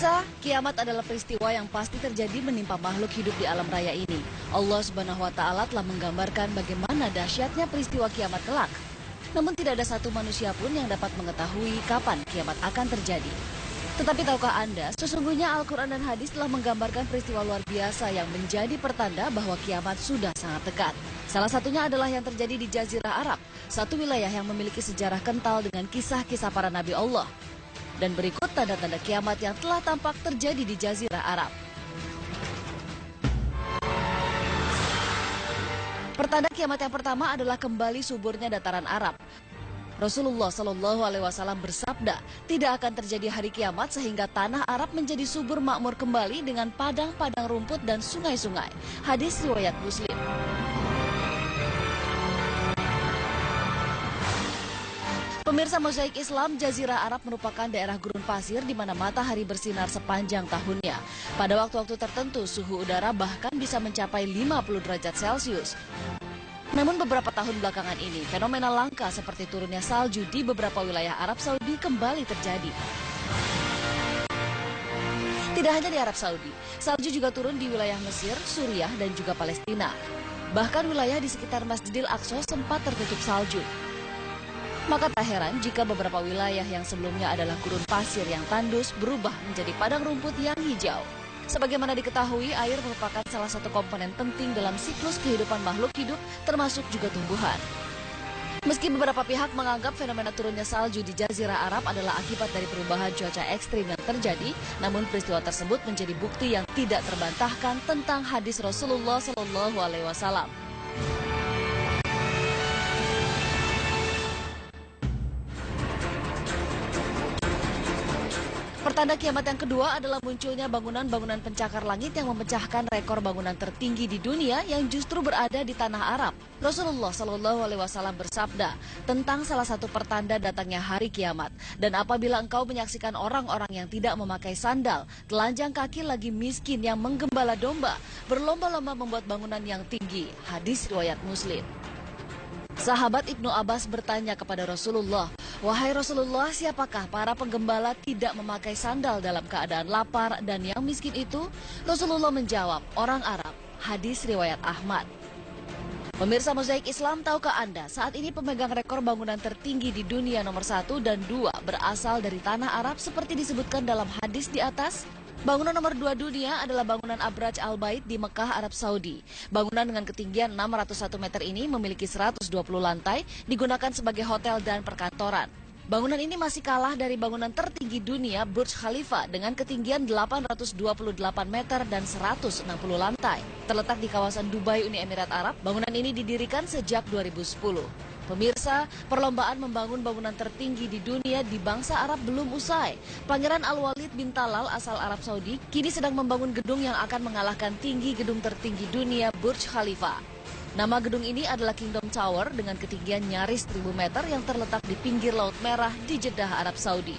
Pemirsa, kiamat adalah peristiwa yang pasti terjadi menimpa makhluk hidup di alam raya ini. Allah Subhanahu wa Ta'ala telah menggambarkan bagaimana dahsyatnya peristiwa kiamat kelak. Namun tidak ada satu manusia pun yang dapat mengetahui kapan kiamat akan terjadi. Tetapi tahukah Anda, sesungguhnya Al-Quran dan Hadis telah menggambarkan peristiwa luar biasa yang menjadi pertanda bahwa kiamat sudah sangat dekat. Salah satunya adalah yang terjadi di Jazirah Arab, satu wilayah yang memiliki sejarah kental dengan kisah-kisah para nabi Allah. Dan berikut tanda-tanda kiamat yang telah tampak terjadi di Jazirah Arab. Pertanda kiamat yang pertama adalah kembali suburnya dataran Arab. Rasulullah SAW bersabda, tidak akan terjadi hari kiamat sehingga tanah Arab menjadi subur makmur kembali dengan padang-padang rumput dan sungai-sungai. Hadis riwayat Muslim. Pemirsa Mozaik Islam, Jazirah Arab merupakan daerah gurun pasir di mana matahari bersinar sepanjang tahunnya. Pada waktu-waktu tertentu, suhu udara bahkan bisa mencapai 50 derajat Celcius. Namun beberapa tahun belakangan ini, fenomena langka seperti turunnya salju di beberapa wilayah Arab Saudi kembali terjadi. Tidak hanya di Arab Saudi, salju juga turun di wilayah Mesir, Suriah, dan juga Palestina. Bahkan wilayah di sekitar Masjidil Aqsa sempat tertutup salju. Maka tak heran jika beberapa wilayah yang sebelumnya adalah gurun pasir yang tandus berubah menjadi padang rumput yang hijau. Sebagaimana diketahui, air merupakan salah satu komponen penting dalam siklus kehidupan makhluk hidup, termasuk juga tumbuhan. Meski beberapa pihak menganggap fenomena turunnya salju di Jazirah Arab adalah akibat dari perubahan cuaca ekstrim yang terjadi, namun peristiwa tersebut menjadi bukti yang tidak terbantahkan tentang hadis Rasulullah SAW. Pertanda kiamat yang kedua adalah munculnya bangunan-bangunan pencakar langit yang memecahkan rekor bangunan tertinggi di dunia yang justru berada di tanah Arab. Rasulullah SAW bersabda tentang salah satu pertanda datangnya hari kiamat. Dan apabila engkau menyaksikan orang-orang yang tidak memakai sandal, telanjang kaki lagi miskin yang menggembala domba, berlomba-lomba membuat bangunan yang tinggi. Hadis riwayat Muslim. Sahabat Ibnu Abbas bertanya kepada Rasulullah, "Wahai Rasulullah, siapakah para penggembala tidak memakai sandal dalam keadaan lapar dan yang miskin itu?" Rasulullah menjawab, "Orang Arab." Hadis riwayat Ahmad. Pemirsa Mozaik Islam, tahukah Anda, saat ini pemegang rekor bangunan tertinggi di dunia nomor 1 dan 2 berasal dari tanah Arab seperti disebutkan dalam hadis di atas? Bangunan nomor 2 dunia adalah bangunan Abraj Al-Bait di Mekah, Arab Saudi. Bangunan dengan ketinggian 601 meter ini memiliki 120 lantai, digunakan sebagai hotel dan perkantoran. Bangunan ini masih kalah dari bangunan tertinggi dunia Burj Khalifa dengan ketinggian 828 meter dan 160 lantai. Terletak di kawasan Dubai, Uni Emirat Arab, bangunan ini didirikan sejak 2010. Pemirsa, perlombaan membangun bangunan tertinggi di dunia di bangsa Arab belum usai. Pangeran Al-Walid bin Talal asal Arab Saudi kini sedang membangun gedung yang akan mengalahkan tinggi gedung tertinggi dunia Burj Khalifa. Nama gedung ini adalah Kingdom Tower dengan ketinggian nyaris 1000 meter yang terletak di pinggir Laut Merah di Jeddah, Arab Saudi.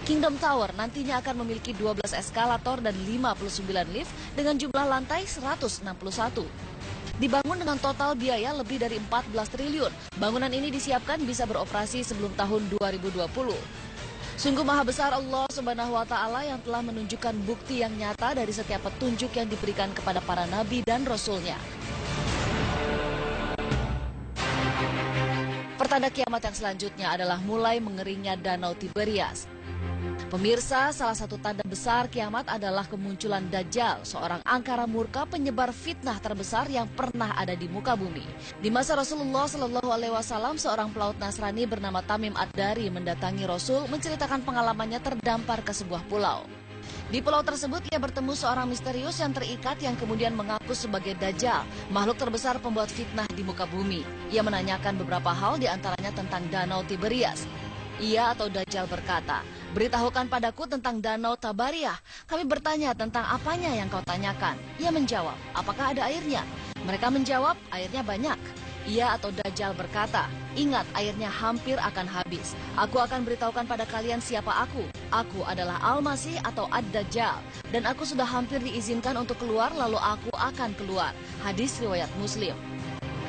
Kingdom Tower nantinya akan memiliki 12 eskalator dan 59 lift dengan jumlah lantai 161. Dibangun dengan total biaya lebih dari 14 triliun. Bangunan ini disiapkan bisa beroperasi sebelum tahun 2020. Sungguh maha besar Allah Subhanahu wa Ta'ala yang telah menunjukkan bukti yang nyata dari setiap petunjuk yang diberikan kepada para nabi dan rasulnya. Pertanda kiamat yang selanjutnya adalah mulai mengeringnya Danau Tiberias. Pemirsa, salah satu tanda besar kiamat adalah kemunculan Dajjal, seorang angkara murka penyebar fitnah terbesar yang pernah ada di muka bumi. Di masa Rasulullah SAW, seorang pelaut Nasrani bernama Tamim Ad-Dari mendatangi Rasul menceritakan pengalamannya terdampar ke sebuah pulau. Di pulau tersebut ia bertemu seorang misterius yang terikat yang kemudian mengaku sebagai Dajjal, makhluk terbesar pembuat fitnah di muka bumi. Ia menanyakan beberapa hal diantaranya tentang Danau Tiberias. Ia atau Dajjal berkata, "Beritahukan padaku tentang Danau Tabariah. Kami bertanya tentang apanya yang kau tanyakan." Ia menjawab, "Apakah ada airnya?" Mereka menjawab, "Airnya banyak." Ia atau Dajjal berkata, "Ingat, airnya hampir akan habis. Aku akan beritahukan pada kalian siapa aku. Aku adalah Al-Masih atau Ad-Dajjal. Dan aku sudah hampir diizinkan untuk keluar lalu aku akan keluar." Hadis riwayat Muslim.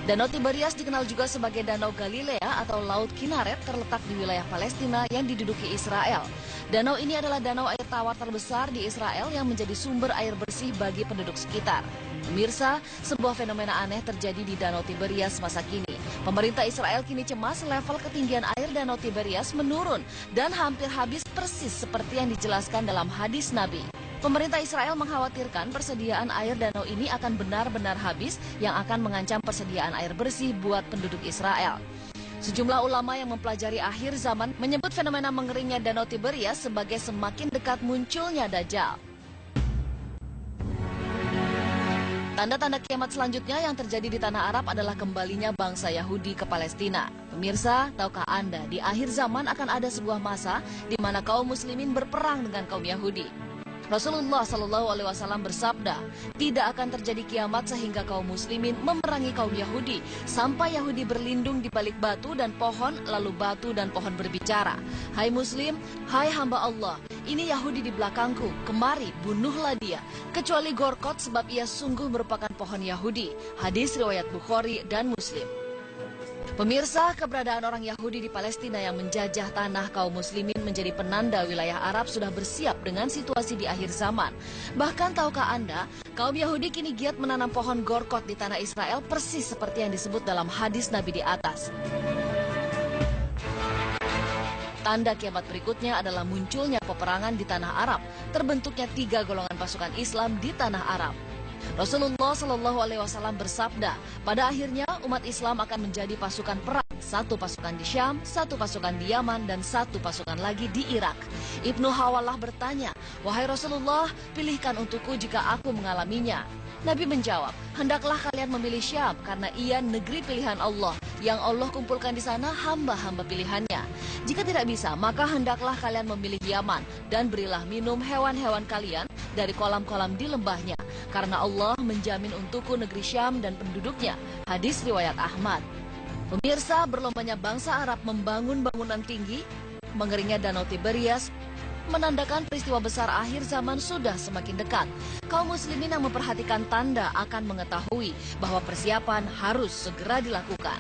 Danau Tiberias dikenal juga sebagai Danau Galilea atau Laut Kinneret, terletak di wilayah Palestina yang diduduki Israel. Danau ini adalah danau air tawar terbesar di Israel yang menjadi sumber air bersih bagi penduduk sekitar. Pemirsa, sebuah fenomena aneh terjadi di Danau Tiberias masa kini. Pemerintah Israel kini cemas level ketinggian air Danau Tiberias menurun dan hampir habis persis seperti yang dijelaskan dalam hadis Nabi. Pemerintah Israel mengkhawatirkan persediaan air danau ini akan benar-benar habis yang akan mengancam persediaan air bersih buat penduduk Israel. Sejumlah ulama yang mempelajari akhir zaman menyebut fenomena mengeringnya Danau Tiberias sebagai semakin dekat munculnya Dajjal. Tanda-tanda kiamat selanjutnya yang terjadi di tanah Arab adalah kembalinya bangsa Yahudi ke Palestina. Pemirsa, tahukah Anda di akhir zaman akan ada sebuah masa di mana kaum muslimin berperang dengan kaum Yahudi? Rasulullah SAW bersabda, tidak akan terjadi kiamat sehingga kaum muslimin memerangi kaum Yahudi sampai Yahudi berlindung di balik batu dan pohon, lalu batu dan pohon berbicara. Hai muslim, hai hamba Allah, ini Yahudi di belakangku, kemari bunuhlah dia, kecuali Gorkot sebab ia sungguh merupakan pohon Yahudi. Hadis riwayat Bukhari dan Muslim. Pemirsa, keberadaan orang Yahudi di Palestina yang menjajah tanah kaum muslimin menjadi penanda wilayah Arab sudah bersiap dengan situasi di akhir zaman. Bahkan tahukah Anda, kaum Yahudi kini giat menanam pohon Gorkot di tanah Israel persis seperti yang disebut dalam hadis Nabi di atas. Tanda kiamat berikutnya adalah munculnya peperangan di tanah Arab, terbentuknya 3 golongan pasukan Islam di tanah Arab. Rasulullah SAW bersabda, pada akhirnya umat Islam akan menjadi pasukan perang, 1 pasukan di Syam, 1 pasukan di Yaman, dan 1 pasukan lagi di Irak. Ibnu Hawalah bertanya, wahai Rasulullah, pilihkan untukku jika aku mengalaminya. Nabi menjawab, hendaklah kalian memilih Syam karena ia negeri pilihan Allah, yang Allah kumpulkan di sana hamba-hamba pilihannya. Jika tidak bisa, maka hendaklah kalian memilih Yaman dan berilah minum hewan-hewan kalian dari kolam-kolam di lembahnya, karena Allah menjamin untukku negeri Syam dan penduduknya. Hadis riwayat Ahmad. Pemirsa, berlombanya bangsa Arab membangun bangunan tinggi, mengeringnya Danau Tiberias, menandakan peristiwa besar akhir zaman sudah semakin dekat. Kaum muslimin yang memperhatikan tanda akan mengetahui bahwa persiapan harus segera dilakukan.